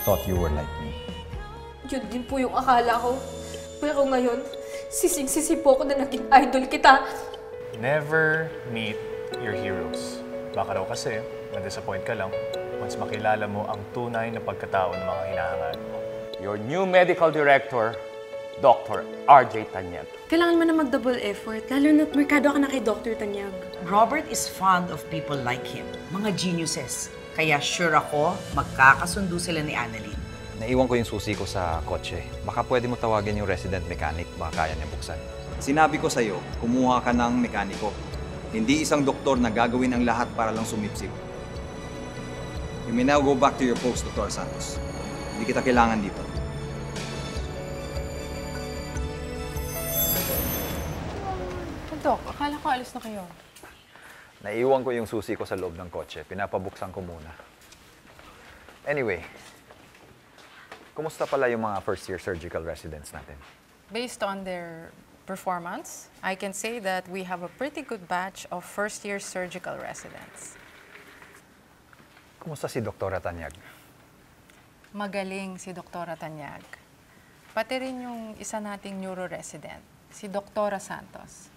thought you were like me. Yun din po yung akala ko. Pero ngayon, sising-sisi po ako na naging idol kita. Never meet your heroes. Baka raw kasi, ma-disappoint ka lang once makilala mo ang tunay na pagkatao ng mga hinahangaan mo. Your new medical director, Dr. R.J. Tanyag. Kailangan mo na mag-double effort, lalo na't merkado ka na kay Dr. Tanyag. Robert is fond of people like him, mga geniuses. Kaya sure ako, magkakasundo sila ni Annalyn. Naiwan ko yung susi ko sa kotse. Baka pwede mo tawagin yung resident mechanic, baka kaya niya buksan. Sinabi ko sa'yo, kumuha ka ng mekaniko. Hindi isang doktor na gagawin ang lahat para lang sumipsip. You may now go back to your post, Dr. Santos. Hindi kita kailangan dito. Dok, akala ko alis na kayo. Naiwan ko yung susi ko sa loob ng kotse. Pinapabuksan ko muna. Anyway, kumusta pala yung mga first-year surgical residents natin? Based on their performance, I can say that we have a pretty good batch of first-year surgical residents. Kumusta si Dr. Tanyag? Magaling si Dr. Tanyag. Pati rin yung isa nating neuro-resident, si Dr. Santos.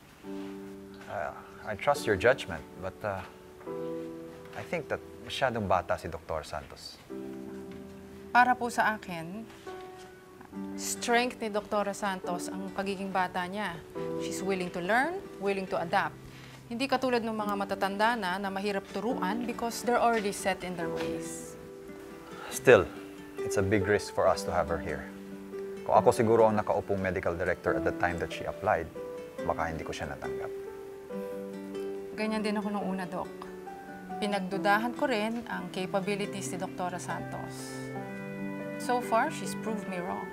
I trust your judgment, but I think that masyadong bata si Dr. Santos. Para po sa akin, strength ni Dr. Santos ang pagiging bata niya. She's willing to learn, willing to adapt. Hindi katulad ng mga matatanda na mahirap turuan because they're already set in their ways. Still, it's a big risk for us to have her here. Kung ako siguro ang nakaupong medical director at the time that she applied, baka hindi ko siya natanggap. Ganyan din ako nung una, Doc. Pinagdudahan ko rin ang capabilities ni Dr. Santos. So far, she's proved me wrong.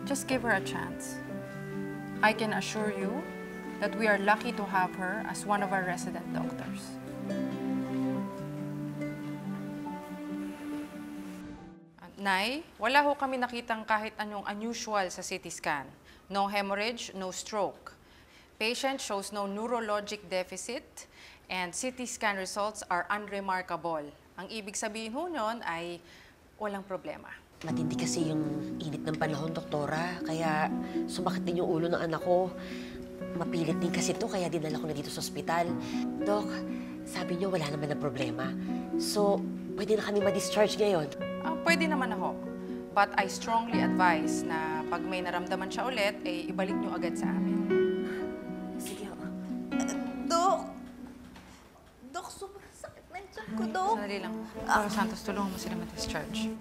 Just give her a chance. I can assure you that we are lucky to have her as one of our resident doctors. Nay, wala ho kami nakitang kahit anong unusual sa CT scan. No hemorrhage, no stroke. Patient shows no neurologic deficit and CT scan results are unremarkable. Ang ibig sabihin ho nun ay walang problema. Matindi kasi yung init ng panahon, doktora. Kaya sumakit din yung ulo ng anak ko. Mapilit din kasi to, kaya dinala ko na dito sa ospital. Dok, sabi niyo wala naman na problema. So, pwede na kami ma-discharge ngayon. Pwede naman ako. But I strongly advise na pag may naramdaman siya ulit, ibalik niyo agad sa amin. Sige, Dok! Dok, sobrang sakit ng tiyan ko, Dok. Sandali lang. Dr. Santos, tulungan mo sila ma-discharge.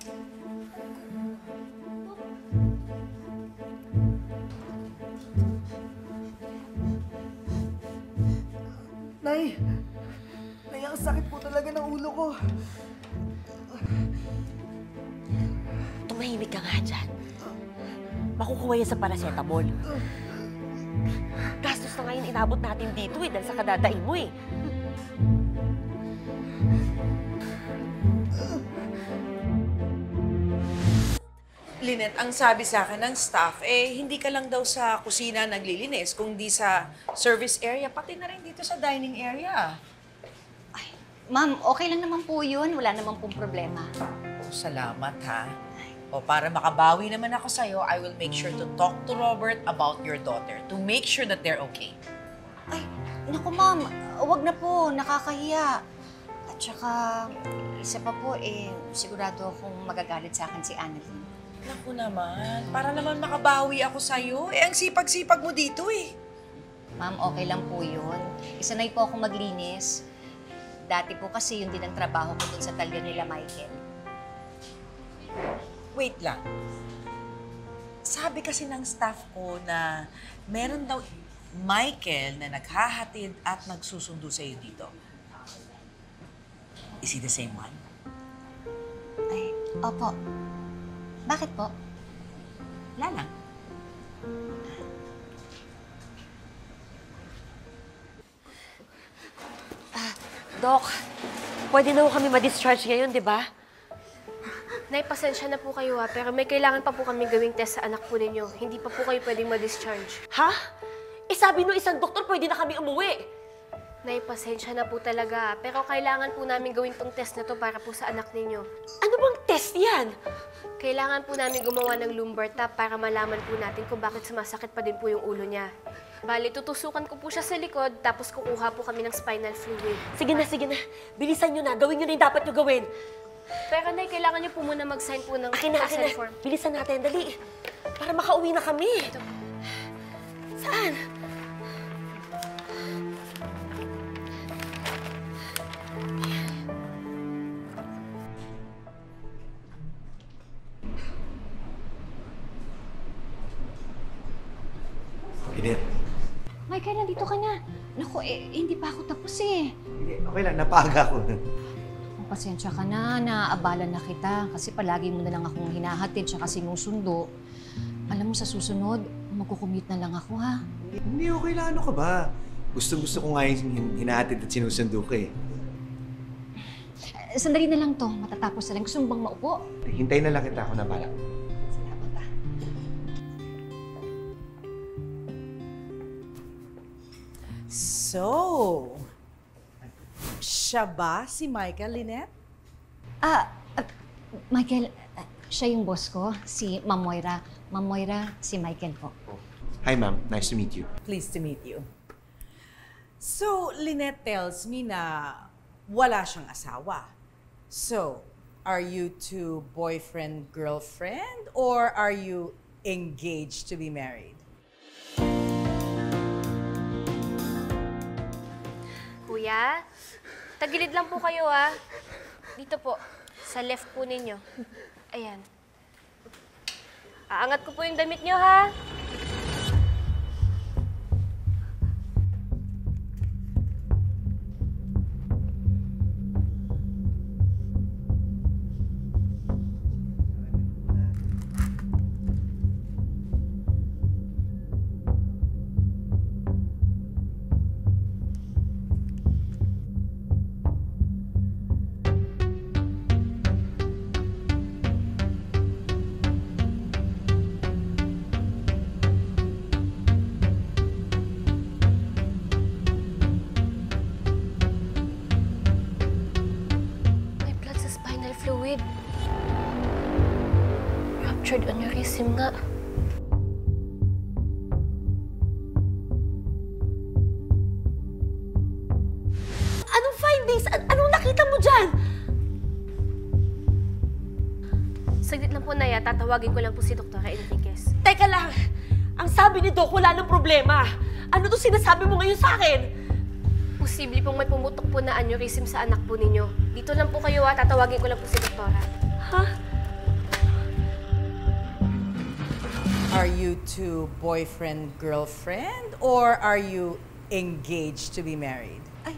Nay! Nay, ang sakit po talaga ng ulo ko. Tumahimik ka nga dyan. Makukuha yan sa paracetamol. Gastos na ngayon inabot natin dito dahil sa kadadaing mo Lynette, ang sabi sa akin ng staff, hindi ka lang daw sa kusina naglilinis, kundi sa service area, pati na rin dito sa dining area. Ma'am, okay lang naman po yun. Wala naman pong problema. Oh, salamat, ha? O para makabawi naman ako sa'yo, I will make sure to talk to Robert about your daughter to make sure that they're okay. Ay, naku ma'am, wag na po. Nakakahiya. At saka, isa pa po, sigurado akong magagalit sa akin si Annalyn. Naku naman, para naman makabawi ako sa'yo. Ang sipag-sipag mo dito, Ma'am, okay lang po yun. Isanay po ako maglinis. Dati po kasi yun din ang trabaho ko dun sa talyo nila Michael. Wait lang. Sabi kasi ng staff ko na meron daw Michael na naghahatid at nagsusundo sa'yo dito. Is he the same one? Ay, opo. Bakit po? Wala lang. Dok, pwede na kami ma-discharge ngayon, di ba? Nay, pasensya na po kayo pero may kailangan pa po kami gawing test sa anak po ninyo. Hindi pa po kayo pwedeng ma-discharge. Ha? Sabi nung isang doktor, pwede na kami umuwi. Nay, pasensya na po talaga. Pero kailangan po namin gawin tong test na to para po sa anak ninyo. Ano bang test yan? Kailangan po namin gumawa ng lumbar tap para malaman po natin kung bakit sumasakit pa din po yung ulo niya. Bali, tutusukan ko po siya sa likod, tapos kukuha po kami ng spinal fluid. Sige na, sige na. Bilisan nyo na. Gawin nyo na yung dapat nyo gawin. Pero Nay, kailangan niyo po muna mag-sign po ng Akin na. consent form. Bilisan natin, dali. Para makauwi na kami. Saan? Linet. Michael, nandito ka na. Naku, hindi pa ako tapos eh. Okay lang, napaga ako. Pasensya ka na, naabala na kita. Kasi palagi mo na lang akong hinahatid tsaka sinusundo. Alam mo, sa susunod, magkukumute na lang ako, ha? Hindi, okay lang. Ano ka ba? Gusto ko nga yung hinahatid at sinusundo ka eh. Sandali na lang to. Matatapos na lang. Gusto mo bang maupo? Hintayin na lang kita. Ako na bala. Salamat, ha? So, siya ba si Michael, Lynette? Michael, siya yung boss ko, si Ma'am Moira. Ma'am Moira, si Michael po. Hi, ma'am. Nice to meet you. Pleased to meet you. So, Lynette tells me na wala siyang asawa. So, are you two boyfriend-girlfriend or are you engaged to be married? Kuya, tagilid lang po kayo, ha? Dito po, sa left po ninyo. Ayan. Aangat ko po yung damit nyo, ha? Fluid. Ruptured aneurysm nga. Anong findings? Anong nakita mo dyan? Saglit lang po, Naya. Tatawagin ko lang po si Dr. Enriquez. Teka lang. Ang sabi ni Doc, wala nang problema. Ano to sinasabi mo ngayon sa akin? Posible pong may pumutok po na aneurysm sa anak po ninyo. Dito lang po kayo, ha. Tatawagin ko lang po si Doktora. Ha? Are you two boyfriend-girlfriend or are you engaged to be married? Ay,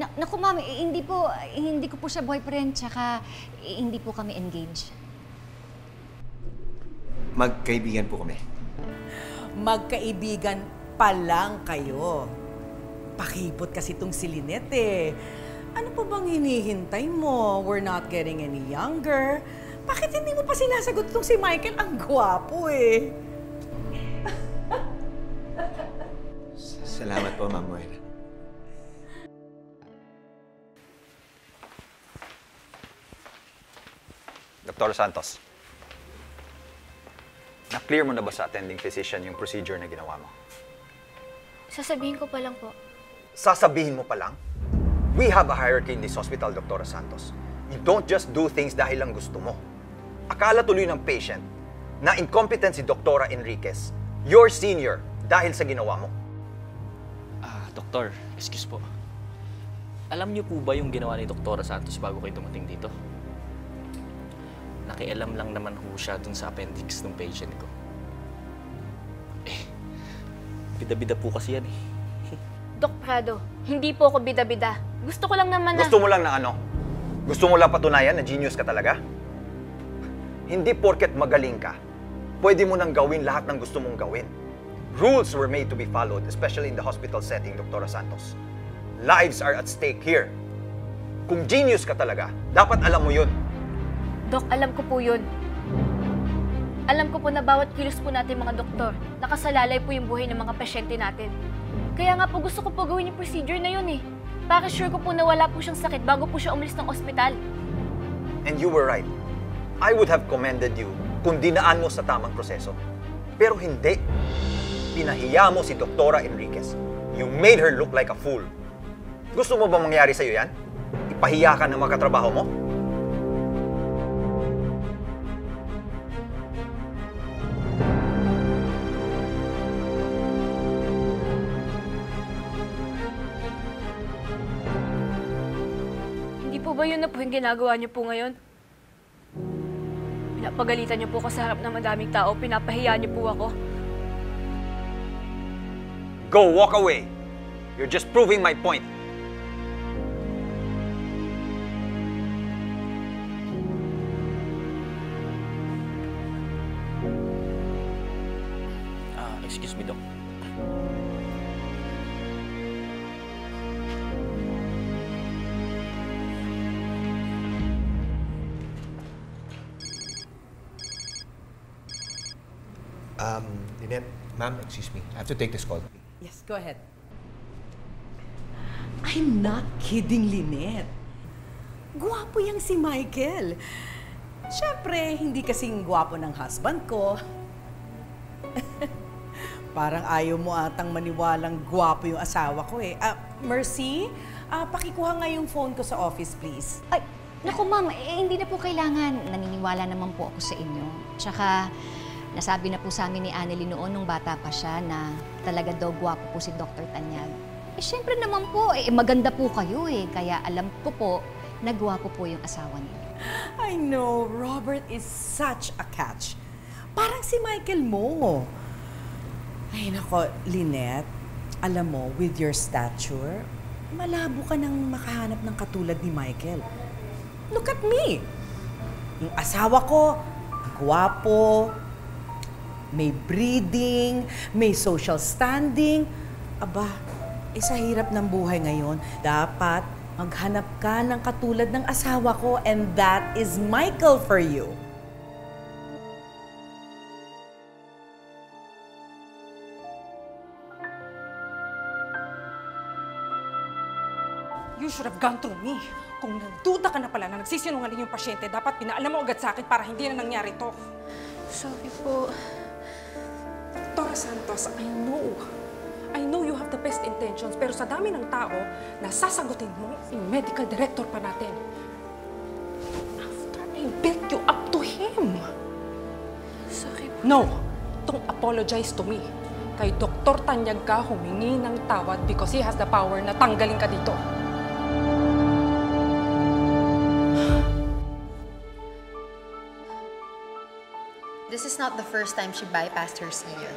naku ma'am, hindi ko po siya boyfriend, tsaka hindi po kami engaged. Magkaibigan po kami. Magkaibigan pa lang kayo. Pakipot kasi itong si Lynette eh. Ano pa bang hinihintay mo? We're not getting any younger. Bakit hindi mo pa sinasagot itong si Michael? Ang gwapo eh. Salamat po, Ma'am Moira. Dr. Santos, na-clear mo na ba sa attending physician yung procedure na ginawa mo? Sasabihin ko pa lang po. Sasabihin mo pa lang? We have a hierarchy in this hospital, Dr. Santos. You don't just do things dahil lang gusto mo. Akala tuloy ng patient na incompetent si Dr. Enriquez, your senior, dahil sa ginawa mo. Doktor, excuse po. Alam niyo po ba yung ginawa ni Dr. Santos bago kayo dumating dito? Nakialam lang naman ho siya dun sa appendix ng patient ko. Bida-bida po kasi yan eh. Doc Prado, hindi po ako bida-bida. Gusto ko lang naman na... Gusto mo lang na ano? Gusto mo lang patunayan na genius ka talaga? Hindi porket magaling ka, pwede mo nang gawin lahat ng gusto mong gawin. Rules were made to be followed, especially in the hospital setting, Dr. Santos. Lives are at stake here. Kung genius ka talaga, dapat alam mo yun. Doc, alam ko po yun. Alam ko po na bawat kilos po natin mga doktor, nakasalalay po yung buhay ng mga pasyente natin. Kaya nga po gusto ko po gawin yung procedure na yun eh. Para sure ko po na wala po siyang sakit bago po siya umalis ng ospital. And you were right. I would have commended you kung dinaan mo sa tamang proseso. Pero hindi. Pinahiya mo si Doktora Enriquez. You made her look like a fool. Gusto mo ba mangyari sa'yo yan? Ipahiya ka ng mga katrabaho mo? Hindi po ba yun na po yung ginagawa niyo po ngayon? Pinapagalitan niyo po ako sa harap ng madaming tao, pinapahiya niyo po ako. Go, walk away. You're just proving my point. Excuse me, Doc. Lynette, ma'am, excuse me. I have to take this call. Yes, go ahead. I'm not kidding, Lynette. Gwapo yang si Michael. Siyempre, hindi kasing gwapo ng husband ko. Parang ayaw mo atang maniwalang gwapo yung asawa ko eh. Mercy, pakikuha nga yung phone ko sa office, please. Ay, naku ma'am, hindi na po kailangan. Naniniwala naman po ako sa inyo. Tsaka, nasabi na po sa amin ni Anneli noon nung bata pa siya na talaga daw gwapo po si Dr. Tanyag. Eh, syempre naman po, maganda po kayo eh. Kaya alam ko po na gwapo po yung asawa niyo. I know, Robert is such a catch. Parang si Michael mo. Ay nako, Lynette, alam mo, with your stature, malabo ka nang makahanap ng katulad ni Michael. Look at me! Yung asawa ko, gwapo, may breeding, may social standing. Aba, sa hirap ng buhay ngayon, dapat maghanap ka ng katulad ng asawa ko, and that is Michael for you. You should have gone through me. Kung nagduda ka na pala na nagsisinungaling yung pasyente, dapat pinaalam mo agad sa akin para hindi na nangyari to. Sorry po. Dr. Santos, I know you have the best intentions, pero sa dami ng tao na sasagutin mo, yung medical director pa natin. After I built you up to him. Sorry po. No, don't apologize to me. Kay Dr. Tanyag ka humingi ng tawad because he has the power na tanggalin ka dito. This is not the first time she bypassed her senior.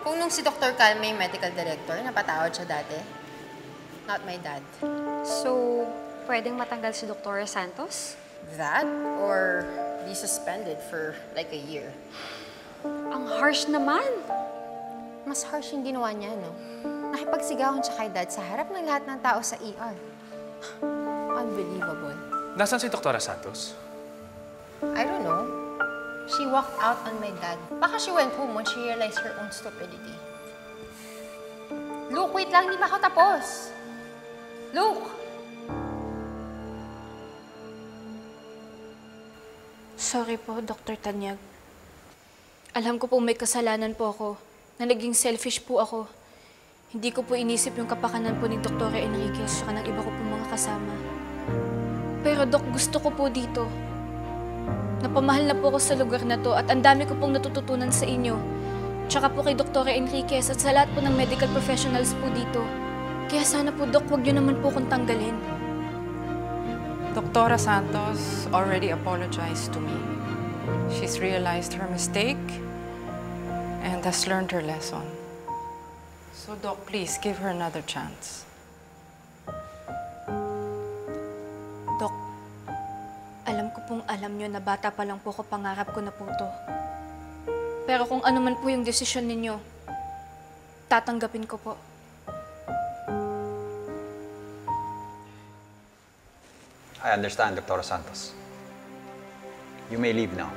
Kung nung si Dr. Calma yung medical director, napatawad siya dati. Not my dad. So, pwedeng matanggal si Dr. Santos? That, or be suspended for like a year. Ang harsh naman. Mas harsh yung ginawa niya, no? Nakipagsigawan siya kay dad sa harap ng lahat ng tao sa ER. Unbelievable. Nasaan si Dr. Santos? I don't know. She walked out on my dad. Baka she went home when she realized her own stupidity. Luke, wait lang. Hindi pa ako tapos. Luke! Sorry po, Dr. Tanyag. Alam ko po may kasalanan po ako, na naging selfish po ako. Hindi ko po inisip yung kapakanan po ni Dr. Enriquez at ng iba ko po mga kasama. Pero Dok, gusto ko po dito. Napamahal na po ako sa lugar na to at ang dami ko pong natututunan sa inyo. Tsaka po kay Dr. Enriquez at sa lahat po ng medical professionals po dito. Kaya sana po, Dok, huwag niyo naman po kong tanggalin. Dr. Santos already apologized to me. She's realized her mistake and has learned her lesson. So, Doc, please give her another chance. Dok, alam ko pong alam niyo na bata pa lang po ko, pangarap ko na po to. Pero kung ano man po yung desisyon ninyo, tatanggapin ko po. I understand, Dr. Santos. You may leave now.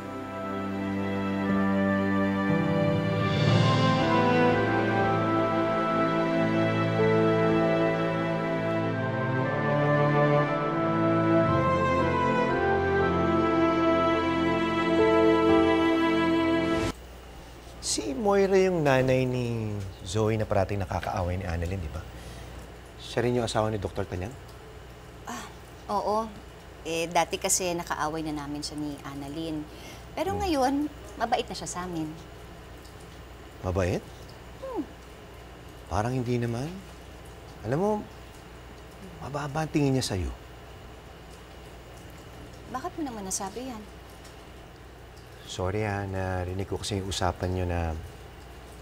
nanay ni Zoe na parating nakakaaway ni Annalyn, di ba? Siya rin yung asawa ni Dr. Tanyag? Oo. Dati kasi nakaaway na namin siya ni Annalyn. Pero ngayon, mabait na siya sa amin. Mabait? Parang hindi naman. Alam mo, mababa ang tingin niya sa'yo. Bakit mo naman nasabi yan? Sorry narinig ko kasi yung usapan niyo na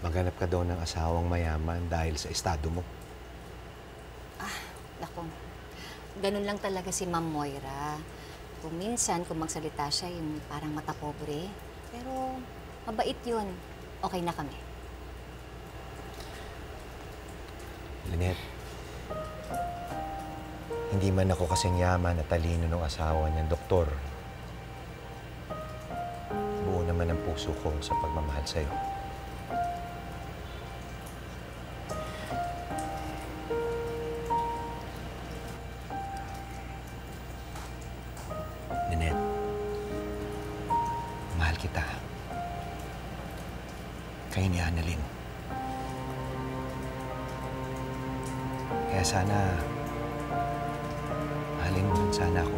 maghanap ka daw ng asawang mayaman dahil sa estado mo. Naku, ganun lang talaga si Ma'am Moira. Kung minsan, kung magsalita siya, yung parang mata pobre. Pero mabait yun. Okay na kami. Lynette, hindi man ako kasing yaman at talino ng asawa niyang doktor. Buo naman ang puso ko sa pagmamahal sa'yo. Lynette, mahal kita. Kayo ni Annalyn. Kaya sana, mahalin mo rin sana ako.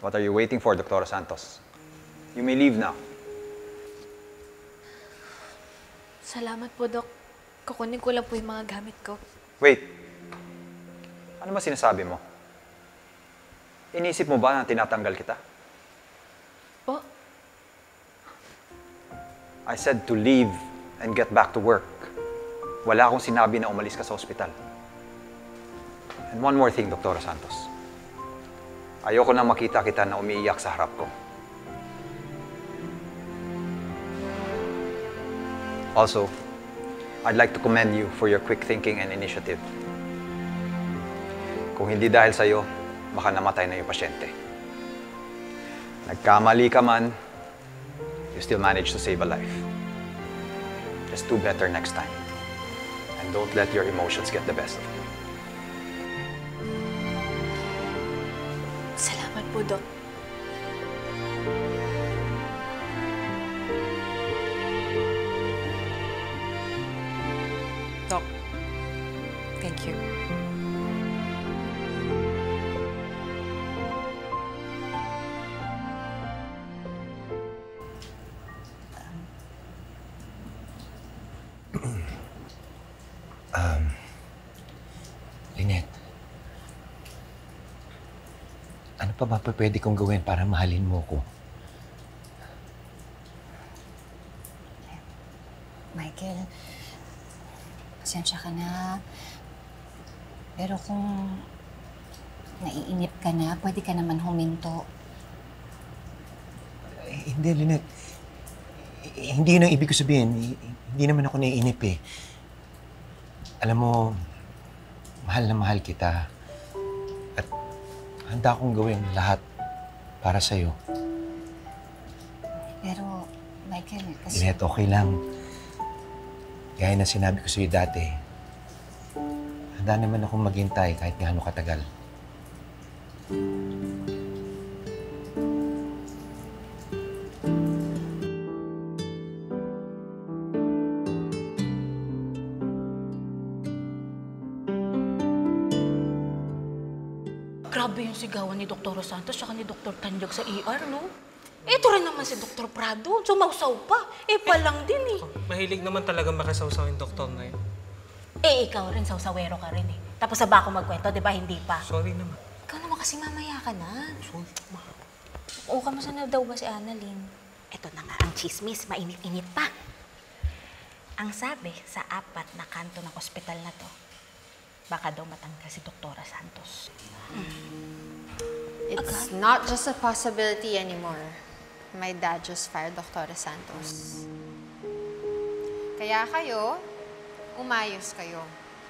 What are you waiting for, Dr. Santos? You may leave now. Salamat po, Dok. Kukunin ko lang po yung mga gamit ko. Wait. Ano ba sinasabi mo? Inisip mo ba na tinatanggal kita? Po? I said to leave and get back to work. Wala akong sinabi na umalis ka sa ospital. And one more thing, Dr. Santos. Ayoko na makita kita na umiiyak sa harap ko. Also, I'd like to commend you for your quick thinking and initiative. Kung hindi dahil sa'yo, baka namatay na yung pasyente. Nagkamali ka man, you still managed to save a life. Just do better next time. And don't let your emotions get the best of you. Salamat po, Dok. Doc, thank you. Lynette, ano pa ba pwede kong gawin para mahalin mo ko? Michael, pasensya ka na. Pero kung naiinip ka na, pwede ka naman huminto. Hindi, Lynette. Hindi yun ang ibig ko sabihin. Hindi naman ako naiinip eh. Alam mo, mahal na mahal kita. At handa akong gawin lahat para sa'yo. Pero, Michael, kasi... Lynette, okay lang. Gaya na sinabi ko sa'yo dati, handa naman akong maghintay kahit gaano katagal. Grabe yung sigawan ni Dr. Santos at ni Dr. Tanyag sa ER, no? Ito rin naman si Dr. Prado. Sumausaw pa. Palang din eh. Mahilig naman talaga makasawsaw yung doktor na yun. Ikaw rin, sawsawero ka rin eh. Tapos sa bako magkwento, di ba? Hindi pa. Sorry naman. Ikaw naman kasi mamaya ka na. Oo, kamusta na daw ba si Annalyn? Ito na nga ang chismis. Mainit-init pa. Ang sabi sa 4 na kanto ng ospital na to, baka daw matanggal si Dr. Santos. It's not just a possibility anymore. My dad just fired Dr. Santos. Kaya kayo, umayos kayo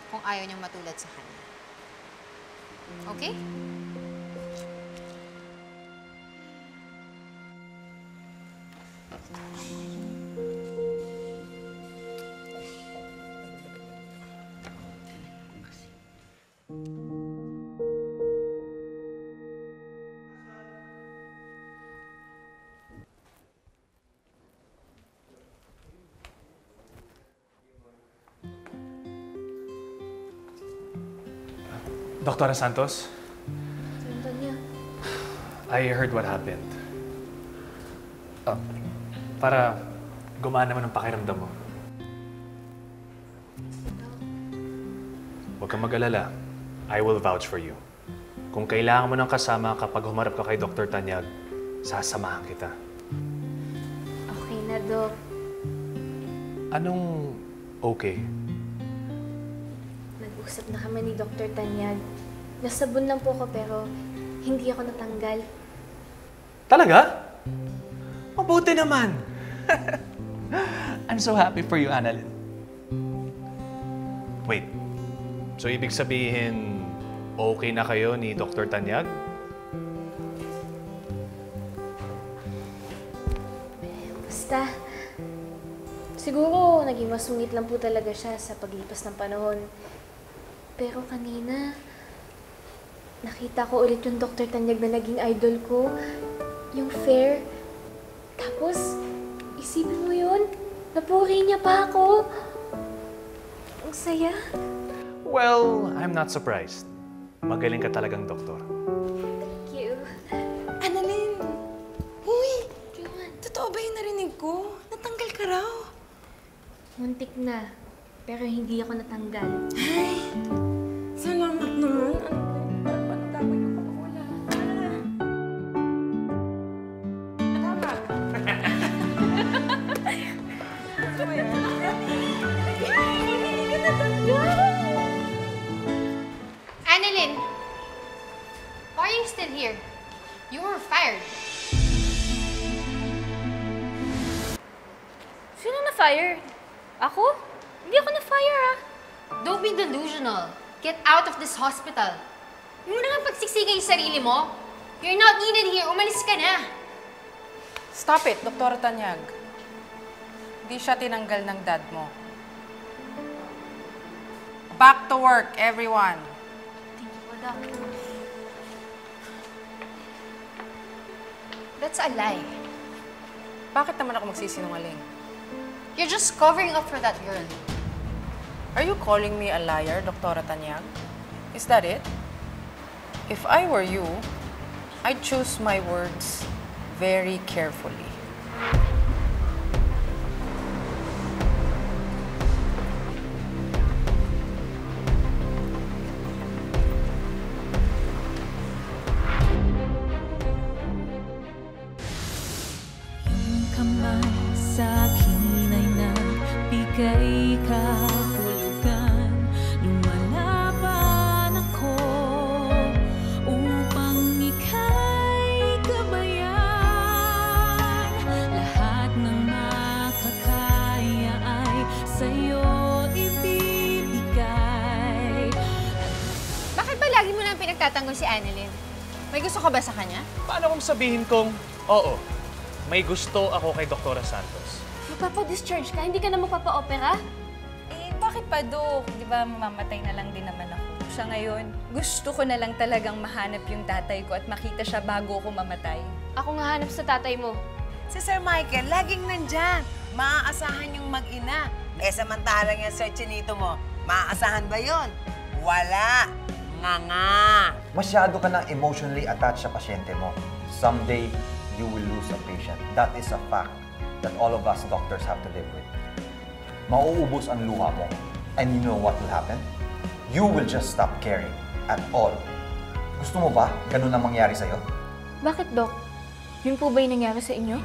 kung ayaw niyong matulad sa kanya. Okay? Dr. Santos, Tanya. I heard what happened. Para gumaan naman ang pakiramdam mo. Huwag kang mag-alala. I will vouch for you. Kung kailangan mo ng kasama kapag humarap ka kay Dr. Tanyag, sasamahan kita. Okay na, Dok. Anong okay? Nag-usap na kami ni Dr. Tanyag. Nasabon lang po ako pero hindi ako natanggal. Talaga? Mabuti naman. I'm so happy for you, Annalyn. Wait. So, ibig sabihin, okay na kayo ni Dr. Tanyag? Basta, siguro naging masungit lang po talaga siya sa paglipas ng panahon. Pero kanina, nakita ko ulit yung Dr. Tanyag na naging idol ko. Yung fair. Tapos, isipin mo yun, napuri niya pa ako. Ang saya. Well, I'm not surprised. Magaling ka talagang doktor. Thank you. Annalyn! Uy! Totoo ba yung narinig ko? Natanggal ka raw. Muntik na, pero hindi ako natanggal. Ay! Salamat naman. Paano dapat ko makawala? Annalyn! Why are you still here? You were fired. Sino na-fire? Ako? Hindi ako na-fire, ah. Don't be delusional. Get out of this hospital. Huwag mo naman pagsiksikan yung sarili mo. You're not needed here. Umalis ka na. Stop it, Dr. Tanyag. Hindi siya tinanggal ng dad mo. Back to work, everyone. Thank you po, Doc. That's a lie. Bakit naman ako magsisinungaling? You're just covering up for that girl. Are you calling me a liar, Dr. Tanyag? Is that it? If I were you, I'd choose my words very carefully. Kamay sa'kin ay nagbigay kahulugan. Lumalaban ako upang ika'y gabayan. Lahat ng makakaya ay sa'yo ibibigay. Bakit ba lagi mo lang pinagtatanggol si Annalyn? May gusto ka ba sa kanya? Paano kung sabihin kong, oo, may gusto ako kay Dr. Santos? Magpapa-discharge ka? Hindi ka na magpapa-opera? Eh, bakit pa, Dok? Di ba mamamatay na lang din naman ako. Siya ngayon, gusto ko na lang talagang mahanap yung tatay ko at makita siya bago ako mamatay. Ako nga hanap sa tatay mo. Si Sir Michael, laging nandyan. Maaasahan yung mag-ina. Eh, samantalang yung Sir Chinito mo, maaasahan ba yun? Wala. Nga. Masyado ka nang emotionally attached sa pasyente mo. Someday, you will lose a patient. That is a fact that all of us doctors have to live with. Mauubos ang luha mo. And you know what will happen? You will just stop caring at all. Gusto mo ba ganun ang mangyari sa'yo? Bakit, Doc? Yun po ba yung nangyari sa inyo?